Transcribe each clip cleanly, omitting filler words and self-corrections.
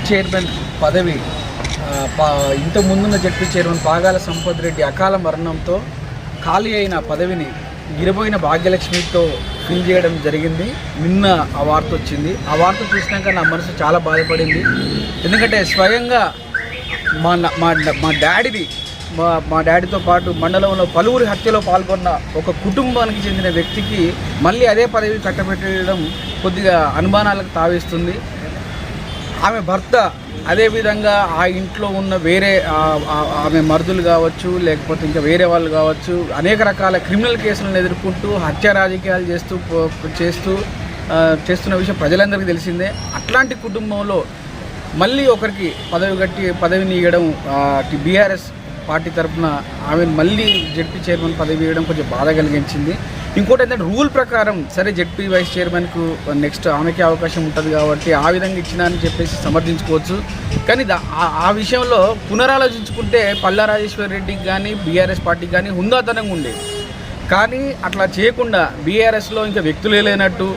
Chairman పదవి ఇంతకు ముందున్న జడ్పీ చైర్మన్ పాగాల సంపత్ రెడ్డి అకాల మరణంతో ఖాళీ అయిన పదవిని గిరిపోయిన భాగ్యలక్ష్మితో ఫిల్ చేయడం జరిగింది. నిన్న ఆ వార్త వచ్చింది. ఆ వార్త చూసినాక నా మనసు చాలా బాధపడింది. ఎందుకంటే స్వయంగా మా డాడీతో పాటు మండలంలో పలువురి హత్యలో పాల్గొన్న ఒక కుటుంబానికి చెందిన వ్యక్తికి మళ్ళీ అదే పదవి కట్టబెట్టడం కొద్దిగా అనుమానాలకు తావిస్తుంది. ఆమె భర్త అదేవిధంగా ఆ ఇంట్లో ఉన్న వేరే ఆమె మరుదులు కావచ్చు, లేకపోతే ఇంకా వేరే వాళ్ళు కావచ్చు, అనేక రకాల క్రిమినల్ కేసులను ఎదుర్కొంటూ హత్య రాజకీయాలు చేస్తున్న విషయం ప్రజలందరికీ తెలిసిందే. అట్లాంటి కుటుంబంలో మళ్ళీ ఒకరికి పదవిని ఇవ్వడం బీఆర్ఎస్ పార్టీ తరఫున ఆమెను మళ్ళీ జడ్పీ చైర్మన్ పదవి ఇవ్వడం కొంచెం బాధ కలిగించింది. ఇంకోటి ఏంటంటే రూల్ ప్రకారం సరే జడ్పీ వైస్ చైర్మన్కు నెక్స్ట్ ఆమెకే అవకాశం ఉంటుంది కాబట్టి ఆ విధంగా ఇచ్చినా అని చెప్పేసి సమర్థించుకోవచ్చు. కానీ ఆ విషయంలో పునరాలోచించుకుంటే పల్లా రాజేశ్వర్ రెడ్డికి కానీ బీఆర్ఎస్ పార్టీకి కానీ హుందాతనంగా ఉండేది. కానీ అట్లా చేయకుండా బీఆర్ఎస్లో ఇంకా వ్యక్తులే లేనట్టు,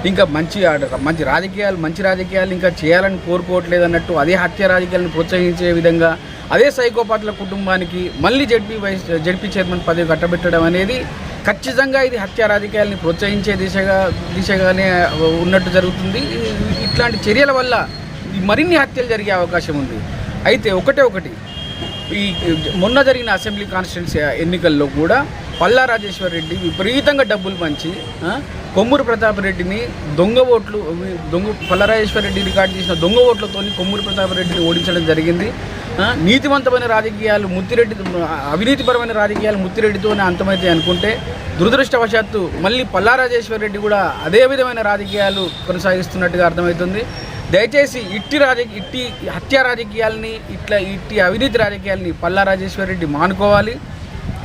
ఇంకా మంచి రాజకీయాలు ఇంకా చేయాలని కోరుకోవట్లేదు అన్నట్టు, అదే హత్య రాజకీయాలను ప్రోత్సహించే విధంగా అదే సైకోపాట్ల కుటుంబానికి మళ్ళీ జడ్పీ చైర్మన్ పదవి కట్టబెట్టడం అనేది ఖచ్చితంగా ఇది హత్య రాజకీయాలని ప్రోత్సహించే దిశగానే ఉన్నట్టు జరుగుతుంది. ఇట్లాంటి చర్యల వల్ల మరిన్ని హత్యలు జరిగే అవకాశం ఉంది. అయితే ఒకటి ఈ మొన్న జరిగిన అసెంబ్లీ కాన్స్టిట్యున్సీ ఎన్నికల్లో కూడా పల్లా రాజేశ్వర్ రెడ్డి విపరీతంగా డబ్బులు పంచి కొమ్మూరు ప్రతాప్ రెడ్డిని పల్లా రాజేశ్వర్ రెడ్డి రికార్డు చేసిన దొంగ ఓట్లతో కొమ్మూరు ప్రతాప్ రెడ్డిని ఓడించడం జరిగింది. నీతివంతమైన రాజకీయాలు అవినీతిపరమైన రాజకీయాలు ముత్తిరెడ్డితోనే అంతమైతే అనుకుంటే దురదృష్టవశాత్తు మళ్ళీ పల్లా రాజేశ్వర్ రెడ్డి కూడా అదే విధమైన రాజకీయాలు కొనసాగిస్తున్నట్టుగా అర్థమవుతుంది. దయచేసి ఇట్టి హత్య రాజకీయాలని ఇట్టి అవినీతి రాజకీయాలని పల్లా రాజేశ్వర్ రెడ్డి మానుకోవాలి.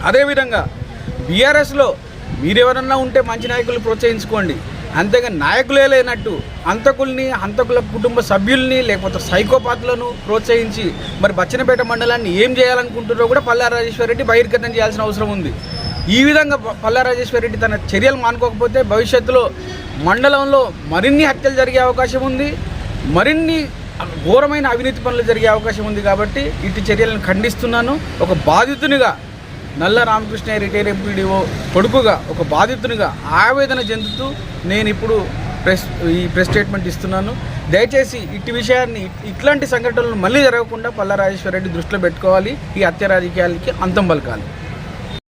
అదేవిధంగా బీఆర్ఎస్లో మీరెవరన్నా ఉంటే మంచి నాయకులు ప్రోత్సహించుకోండి, అంతేగాని నాయకులే లేనట్టు హంతకుల కుటుంబ సభ్యుల్ని లేకపోతే సైకోపాత్లను ప్రోత్సహించి మరి బచ్చన్నపేట మండలాన్ని ఏం చేయాలనుకుంటున్నారో కూడా పల్లా రాజేశ్వర్ రెడ్డి బహిర్గతం చేయాల్సిన అవసరం ఉంది. ఈ విధంగా పల్లా రాజేశ్వర్ రెడ్డి తన చర్యలు మానుకోకపోతే భవిష్యత్తులో మండలంలో మరిన్ని హత్యలు జరిగే అవకాశం ఉంది, మరిన్ని ఘోరమైన అవినీతి పనులు జరిగే అవకాశం ఉంది. కాబట్టి ఇటు చర్యలను ఖండిస్తున్నాను. ఒక బాధితునిగా నల్ల రామకృష్ణ రిటైర్ ఎంపీడీఓ కొడుకుగా ఒక బాధితునిగా ఆవేదన చెందుతూ నేను ఇప్పుడు ప్రెస్ స్టేట్మెంట్ ఇస్తున్నాను. దయచేసి ఇట్లాంటి సంఘటనలు మళ్ళీ జరగకుండా పల్లా రాజేశ్వర్ రెడ్డి దృష్టిలో పెట్టుకోవాలి. ఈ హత్య రాజకీయాలకి అంతం పలకాలి.